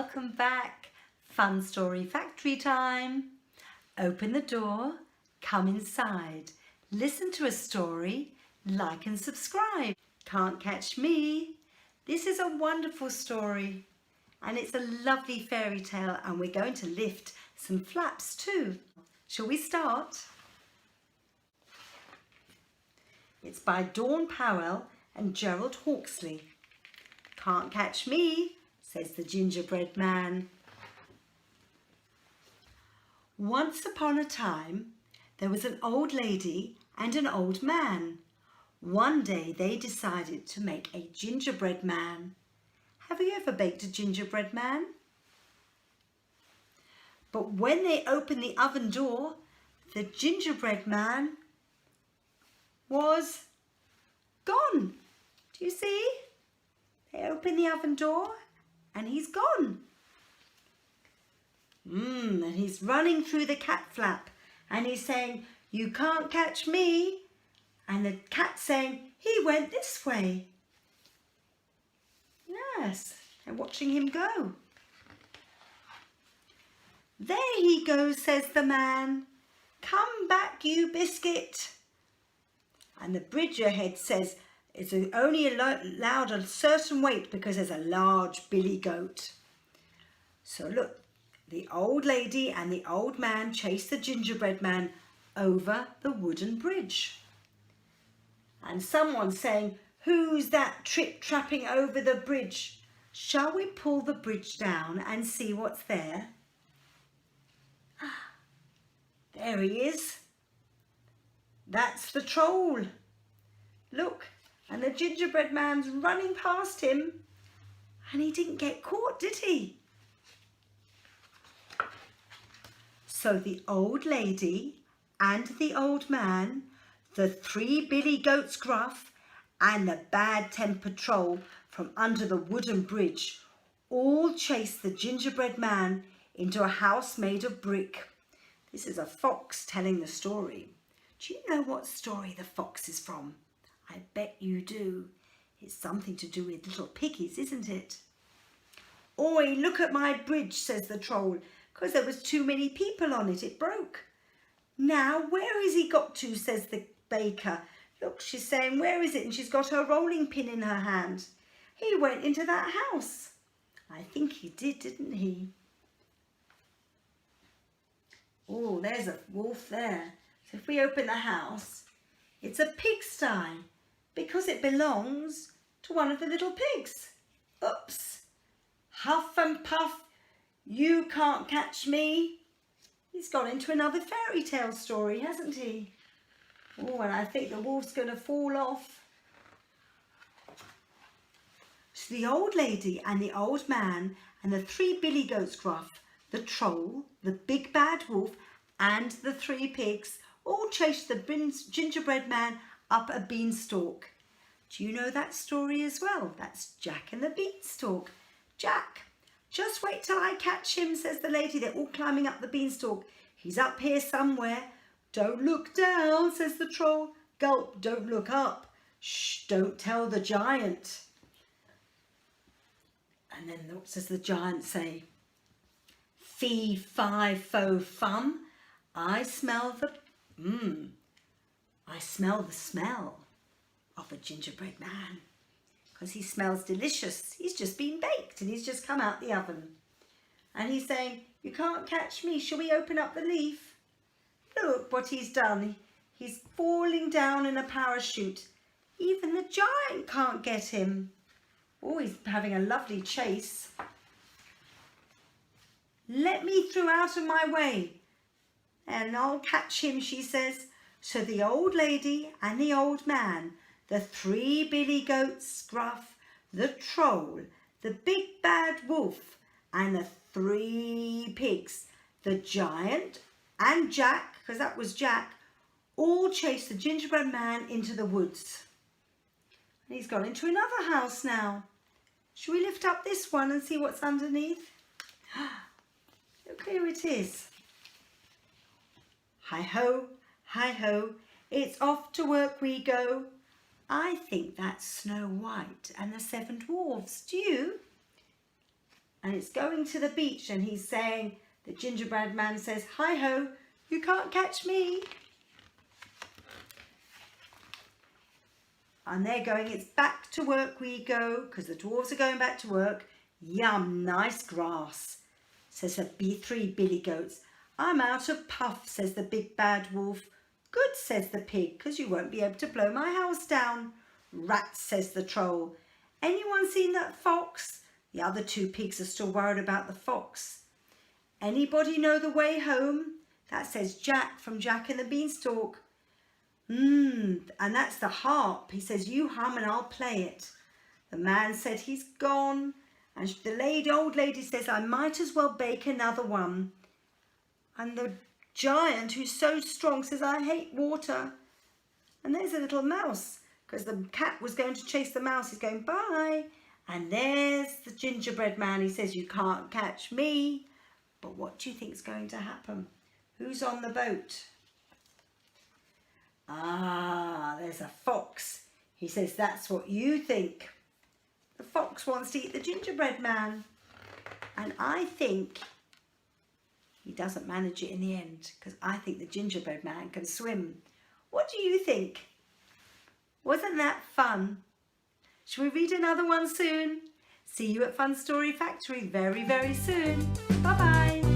welcome back. Fun Story Factory time. Open the door, come inside, listen to a story, like and subscribe. Can't catch me. This is a wonderful story and it's a lovely fairy tale, and we're going to lift some flaps too. Shall we start? It's by Dawn Powell and Gerald Hawksley. Can't catch me, says the gingerbread man. Once upon a time, there was an old lady and an old man. One day they decided to make a gingerbread man. Have you ever baked a gingerbread man? But when they opened the oven door, the gingerbread man was gone. Do you see? They opened the oven door and he's gone. And he's running through the cat flap and he's saying, "You can't catch me." And the cat's saying, "He went this way." Yes, they're watching him go. "There he goes," says the man. "Come back, you biscuit." And the bridge ahead says it's only allowed a certain weight because there's a large billy goat. So look, the old lady and the old man chase the gingerbread man over the wooden bridge. And someone's saying, "Who's that trip-trapping over the bridge? Shall we pull the bridge down and see what's there?" There he is. That's the troll. Look, and the gingerbread man's running past him and he didn't get caught, did he? So the old lady and the old man, the three billy goats gruff and the bad-tempered troll from under the wooden bridge all chased the gingerbread man into a house made of brick. This is a fox telling the story. Do you know what story the fox is from? I bet you do. It's something to do with little piggies, isn't it? "Oi, look at my bridge," says the troll, "because there was too many people on it. It broke." "Now, where has he got to?" says the baker. Look, she's saying, "Where is it?" And she's got her rolling pin in her hand. "He went into that house." I think he did, didn't he? Oh, there's a wolf there. So if we open the house, it's a pigsty because it belongs to one of the little pigs. Oops. Huff and puff, you can't catch me. He's gone into another fairy tale story, hasn't he? Oh, and I think the wolf's going to fall off. So the old lady and the old man and the three billy goats gruff, the troll, the big bad wolf and the three pigs all chased the gingerbread man up a beanstalk. Do you know that story as well? That's Jack and the Beanstalk. "Jack, just wait till I catch him," says the lady. They're all climbing up the beanstalk. "He's up here somewhere." "Don't look down," says the troll. "Gulp, don't look up. Shh, don't tell the giant." And then what does the giant say? "Fee, fi, fo, fum. I smell the smell of a gingerbread man." Because he smells delicious. He's just been baked and he's just come out the oven. And he's saying, "You can't catch me. Shall we open up the leaf?" Look what he's done. He's falling down in a parachute. Even the giant can't get him. Oh, he's having a lovely chase. "Let me through out of my way and I'll catch him," she says. So the old lady and the old man, the three billy goats gruff, the troll, the big bad wolf and the three pigs, the giant and Jack, because that was Jack, all chased the gingerbread man into the woods. And he's gone into another house now. Shall we lift up this one and see what's underneath? Look, here it is. Hi-ho, hi-ho, it's off to work we go. I think that's Snow White and the Seven Dwarfs. Do you? and it's going to the beach, and he's saying, the gingerbread man says, "Hi ho, you can't catch me." And they're going, it's back to work we go, because the dwarves are going back to work. Yum, nice grass, says the three billy goats. I'm out of puff, says the big bad wolf. Good, says the pig, because you won't be able to blow my house down. Rats, says the troll. Anyone seen that fox? The other two pigs are still worried about the fox. Anybody know the way home? That says Jack from Jack and the Beanstalk. And that's the harp. He says, you hum and I'll play it. The man said he's gone. And the old lady says, I might as well bake another one. And the giant, who's so strong, says, I hate water. And there's a little mouse, because the cat was going to chase the mouse. He's going, bye. And there's the gingerbread man. He says, you can't catch me. But what do you think is going to happen? Who's on the boat? Ah, there's a fox. He says, that's what you think. The fox wants to eat the gingerbread man. And I think he doesn't manage it in the end, because I think the gingerbread man can swim. What do you think? Wasn't that fun? Shall we read another one soon? See you at Fun Story Factory very, very soon. Bye-bye.